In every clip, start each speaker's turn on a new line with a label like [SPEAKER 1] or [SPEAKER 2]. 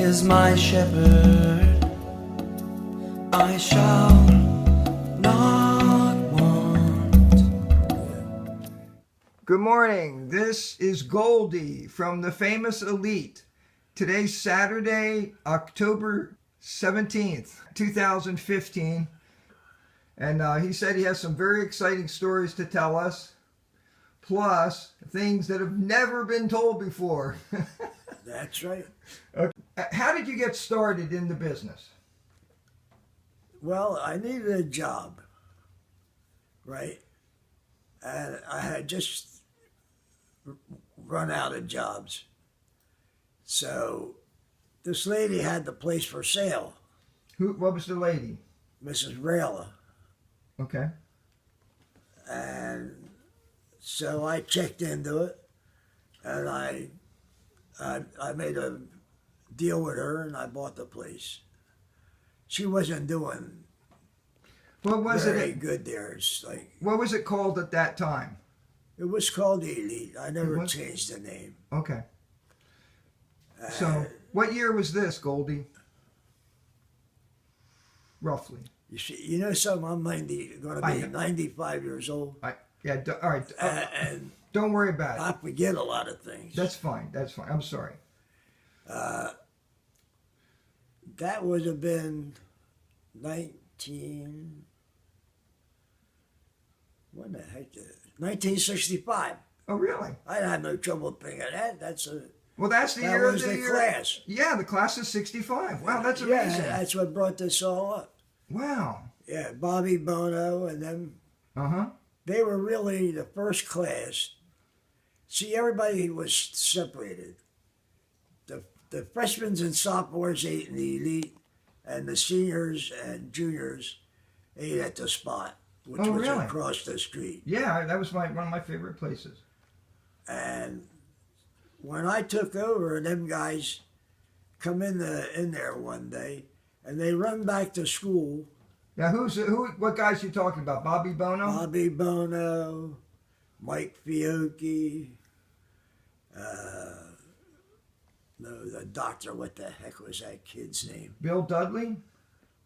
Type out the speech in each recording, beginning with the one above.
[SPEAKER 1] is my shepherd, I shall not want.
[SPEAKER 2] Good morning. This is Goldie from the famous Elite. Today's Saturday, October 17th, 2015. And he said he has some very exciting stories to tell us, plus things that have never been told before.
[SPEAKER 3] That's right.
[SPEAKER 2] Okay. How did you get started in the business?
[SPEAKER 3] Well, I needed a job, right? And I had just run out of jobs. So this lady had the place for sale.
[SPEAKER 2] What was the lady?
[SPEAKER 3] Mrs. Rayla.
[SPEAKER 2] Okay.
[SPEAKER 3] And so I checked into it, and I made a deal with her, and I bought the place. She wasn't doing very good there. It's like,
[SPEAKER 2] what was it called at that time?
[SPEAKER 3] it was called the Elite. I never changed the name.
[SPEAKER 2] Okay. So, what year was this, Goldie? Roughly.
[SPEAKER 3] You see, you know something? I'm going to be 95 years old.
[SPEAKER 2] All right.
[SPEAKER 3] And
[SPEAKER 2] Don't worry about it.
[SPEAKER 3] I forget a lot of things.
[SPEAKER 2] That's fine. I'm sorry.
[SPEAKER 3] That would have been when the heck did it? 1965.
[SPEAKER 2] Oh, really?
[SPEAKER 3] I had no trouble thinking that. That's the
[SPEAKER 2] year
[SPEAKER 3] was
[SPEAKER 2] of the
[SPEAKER 3] the class.
[SPEAKER 2] Yeah, the class of 65. Wow, that's amazing.
[SPEAKER 3] Yeah, that's what brought this all up.
[SPEAKER 2] Wow.
[SPEAKER 3] Yeah, Bobby Bono and them.
[SPEAKER 2] Uh-huh.
[SPEAKER 3] They were really the first class. See, everybody was separated. The freshmen and sophomores ate in the Elite, and the seniors and juniors ate at the Spot, which was
[SPEAKER 2] really?
[SPEAKER 3] across the street.
[SPEAKER 2] Yeah, that was one of my favorite places.
[SPEAKER 3] And when I took over, them guys come in there one day, and they run back to school.
[SPEAKER 2] Now, what guys you talking about? Bobby Bono?
[SPEAKER 3] Bobby Bono, Mike Fiocchi, no, the doctor, what the heck was that kid's name?
[SPEAKER 2] Bill Dudley?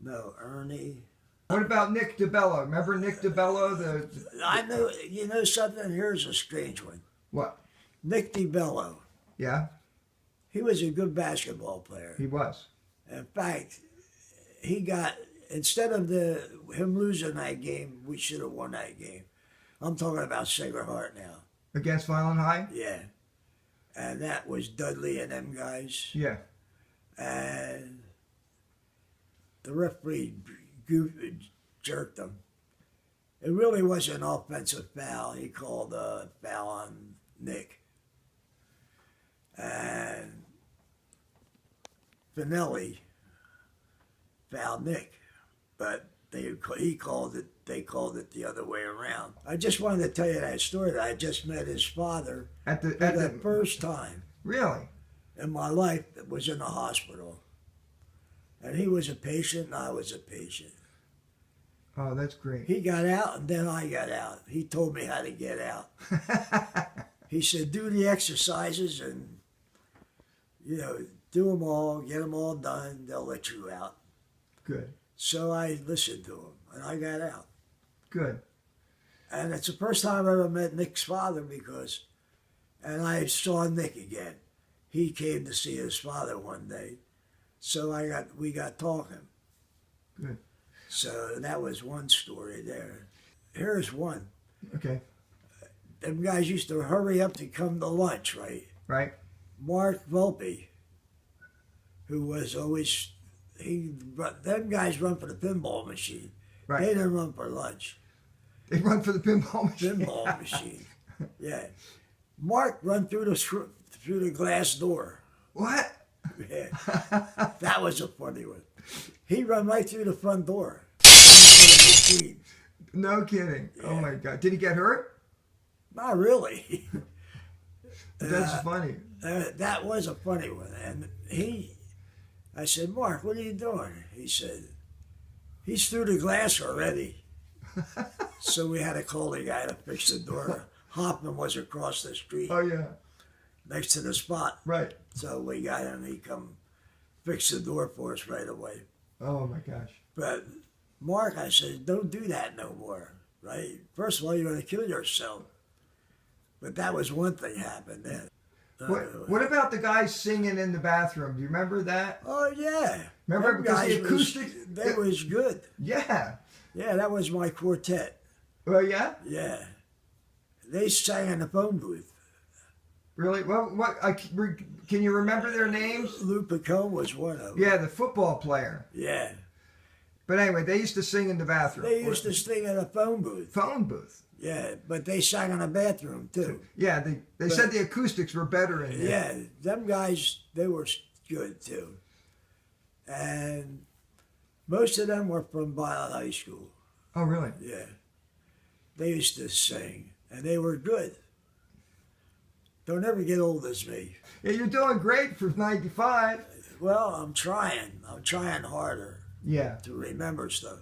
[SPEAKER 3] No, Ernie.
[SPEAKER 2] What about Nick DiBello? Remember Nick DiBello?
[SPEAKER 3] I know, you know something? Here's a strange one.
[SPEAKER 2] What?
[SPEAKER 3] Nick DiBello.
[SPEAKER 2] Yeah?
[SPEAKER 3] He was a good basketball player.
[SPEAKER 2] He was.
[SPEAKER 3] In fact, he got, instead of him losing that game, we should have won that game. I'm talking about Sacred Heart now.
[SPEAKER 2] Against Vineland High?
[SPEAKER 3] Yeah. And that was Dudley and them guys.
[SPEAKER 2] Yeah.
[SPEAKER 3] And the referee jerked him. It really was an offensive foul. He called a foul on Nick. And Finelli fouled Nick. But they called it the other way around. I just wanted to tell you that story. That I just met his father
[SPEAKER 2] At
[SPEAKER 3] for
[SPEAKER 2] the
[SPEAKER 3] the first time
[SPEAKER 2] Really?
[SPEAKER 3] in my life that was in the hospital. And he was a patient and I was a patient.
[SPEAKER 2] Oh, that's great.
[SPEAKER 3] He got out and then I got out. He told me how to get out. He said, do the exercises and, do them all, get them all done. They'll let you out.
[SPEAKER 2] Good.
[SPEAKER 3] So I listened to him and I got out.
[SPEAKER 2] Good.
[SPEAKER 3] And it's the first time I ever met Nick's father and I saw Nick again. He came to see his father one day. So we got talking.
[SPEAKER 2] Good.
[SPEAKER 3] So that was one story there. Here's one.
[SPEAKER 2] Okay.
[SPEAKER 3] Them guys used to hurry up to come to lunch, right?
[SPEAKER 2] Right.
[SPEAKER 3] Mark Volpe, who was always, them guys run for the pinball machine.
[SPEAKER 2] Right.
[SPEAKER 3] They didn't run for lunch.
[SPEAKER 2] They run for the pinball machine.
[SPEAKER 3] Pinball machine. Yeah. Mark run through the glass door.
[SPEAKER 2] What?
[SPEAKER 3] Yeah. That was a funny one. He run right through the front door.
[SPEAKER 2] No kidding.
[SPEAKER 3] Yeah.
[SPEAKER 2] Oh my God. Did he get hurt?
[SPEAKER 3] Not really.
[SPEAKER 2] That's funny.
[SPEAKER 3] That was a funny one. And I said, Mark, what are you doing? He said, he's through the glass already. So we had to call the guy to fix the door. Hoffman was across the street.
[SPEAKER 2] Oh, yeah.
[SPEAKER 3] Next to the Spot.
[SPEAKER 2] Right.
[SPEAKER 3] So we got him. He come fixed the door for us right away.
[SPEAKER 2] Oh my gosh.
[SPEAKER 3] But Mark, I said, don't do that no more, right? First of all, you're going to kill yourself. But that was one thing happened then.
[SPEAKER 2] What about the guys singing in the bathroom? Do you remember that?
[SPEAKER 3] Oh, yeah.
[SPEAKER 2] Remember
[SPEAKER 3] Them
[SPEAKER 2] because the
[SPEAKER 3] guys
[SPEAKER 2] acoustic.
[SPEAKER 3] That was good.
[SPEAKER 2] Yeah.
[SPEAKER 3] Yeah, that was my quartet.
[SPEAKER 2] Well, yeah.
[SPEAKER 3] Yeah. They sang in the phone booth.
[SPEAKER 2] Really? Well, can you remember their names?
[SPEAKER 3] Lou Picone was one of them.
[SPEAKER 2] Yeah, the football player.
[SPEAKER 3] Yeah.
[SPEAKER 2] But anyway, they used to sing in the bathroom.
[SPEAKER 3] They used to sing in a phone booth.
[SPEAKER 2] Phone booth.
[SPEAKER 3] Yeah, but they sang in the bathroom too.
[SPEAKER 2] Yeah, they said the acoustics were better in there.
[SPEAKER 3] Yeah, them guys, they were good too. And most of them were from Vineland High School.
[SPEAKER 2] Oh, really?
[SPEAKER 3] Yeah. They used to sing, and they were good. Don't ever get old as me.
[SPEAKER 2] Yeah, you're doing great for 95.
[SPEAKER 3] Well, I'm trying. I'm trying harder
[SPEAKER 2] Yeah.
[SPEAKER 3] to remember stuff.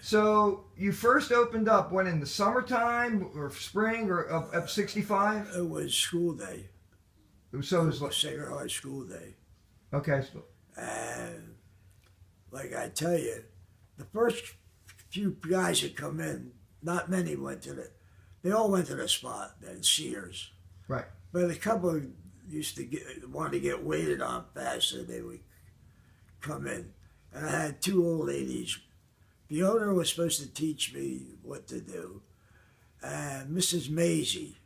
[SPEAKER 2] So you first opened up when, in the summertime or spring or of 65?
[SPEAKER 3] It was school day.
[SPEAKER 2] So it
[SPEAKER 3] It
[SPEAKER 2] was
[SPEAKER 3] was Sacred Heart School Day.
[SPEAKER 2] okay. So,
[SPEAKER 3] And like I tell you, the first few guys that come in, not many went to they all went to the spot, then Sears.
[SPEAKER 2] right.
[SPEAKER 3] But a couple used to want to get waited on fast, so they would come in. And I had two old ladies. The owner was supposed to teach me what to do. And Mrs. Maisie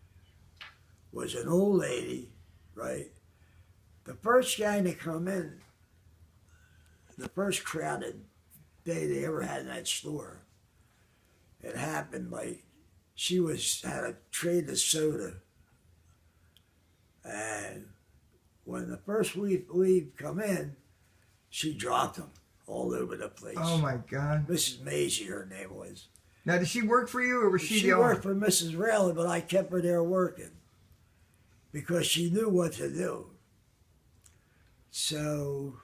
[SPEAKER 3] was an old lady, right? The first guy to come in, the first crowded day they ever had in that store, it happened like she had a tray of soda. And when the first we've come in, she dropped them all over the place.
[SPEAKER 2] Oh my God.
[SPEAKER 3] Mrs. Maisie, her name was.
[SPEAKER 2] Now, did she work for you, or was she
[SPEAKER 3] She
[SPEAKER 2] the owner?
[SPEAKER 3] worked for Mrs. Rayleigh, but I kept her there working because she knew what to do. So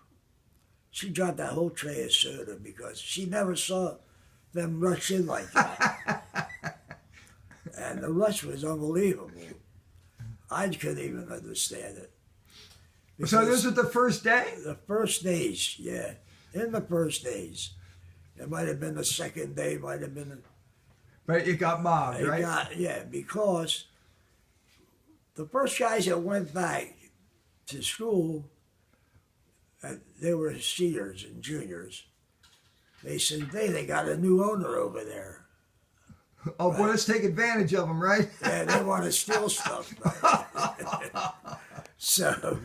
[SPEAKER 3] she dropped that whole tray of soda because she never saw them rush in like that. And the rush was unbelievable. I couldn't even understand it.
[SPEAKER 2] So
[SPEAKER 3] Because
[SPEAKER 2] this was the first day?
[SPEAKER 3] the first days, yeah. In the first days. It might have been the second day, might have been
[SPEAKER 2] But it got mobbed, right?
[SPEAKER 3] yeah, because the first guys that went back to school, they were seniors and juniors. They said, they got a new owner over there.
[SPEAKER 2] Oh, boy, let's take advantage of them, right?
[SPEAKER 3] Yeah, they want to steal stuff. Right? So,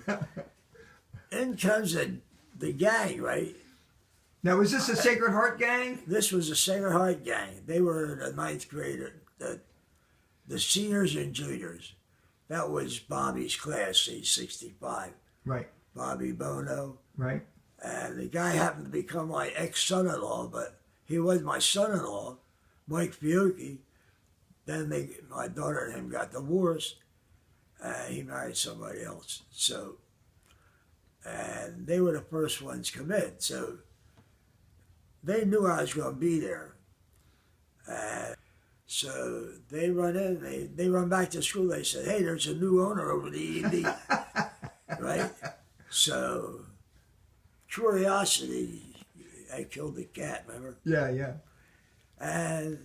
[SPEAKER 3] in comes the gang, right?
[SPEAKER 2] Now, was this a Sacred Heart gang?
[SPEAKER 3] This was a Sacred Heart gang. They were the ninth grader, the seniors and juniors. That was Bobby's class, he's 65.
[SPEAKER 2] Right,
[SPEAKER 3] Bobby Bono.
[SPEAKER 2] right.
[SPEAKER 3] And the guy happened to become my ex-son-in-law, but he was my son-in-law, Mike Fiocchi. Then my daughter and him got divorced, and he married somebody else. So, and they were the first ones come in. So they knew I was going to be there. And so they run in, they run back to school. They said, hey, there's a new owner over the ED, right? So curiosity, I killed the cat, remember?
[SPEAKER 2] Yeah, yeah.
[SPEAKER 3] And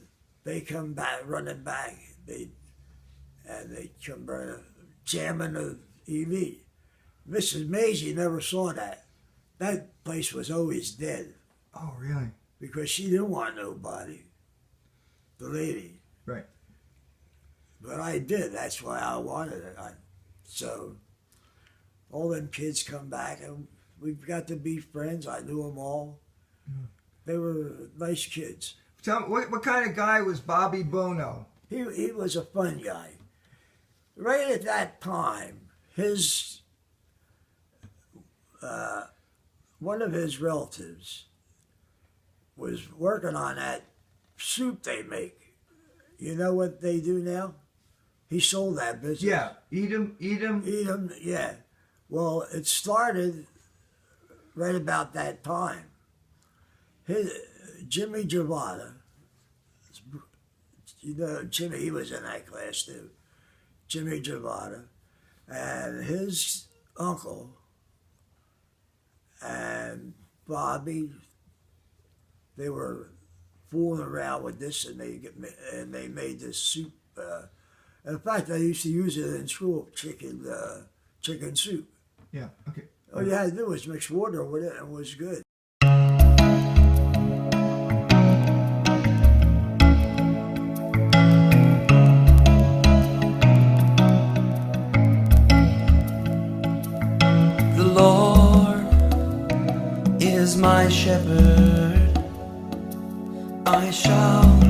[SPEAKER 3] they come back, running back. They come jamming the EV. Mrs. Maisie never saw that. That place was always dead
[SPEAKER 2] Oh, really?
[SPEAKER 3] because she didn't want nobody, the lady.
[SPEAKER 2] Right.
[SPEAKER 3] But I did. That's why I wanted it. So all them kids come back, and we got to be friends. I knew them all.
[SPEAKER 2] Yeah.
[SPEAKER 3] They were nice kids.
[SPEAKER 2] Tell me, what kind of guy was Bobby Bono?
[SPEAKER 3] He was a fun guy. Right at that time, his one of his relatives was working on that soup they make. You know what they do now? He sold that business.
[SPEAKER 2] Yeah, eat 'em.
[SPEAKER 3] Eat 'em, yeah. Well, it started right about that time. Jimmy Giovanna, you know, Jimmy, he was in that class too. Jimmy Giovanna, and his uncle, and Bobby. They were fooling around with this, and they made this soup. In fact, I used to use it in school, chicken soup.
[SPEAKER 2] Yeah. Okay.
[SPEAKER 3] All you had to do was mix water with it, and it was good.
[SPEAKER 1] The Lord is my shepherd, I shall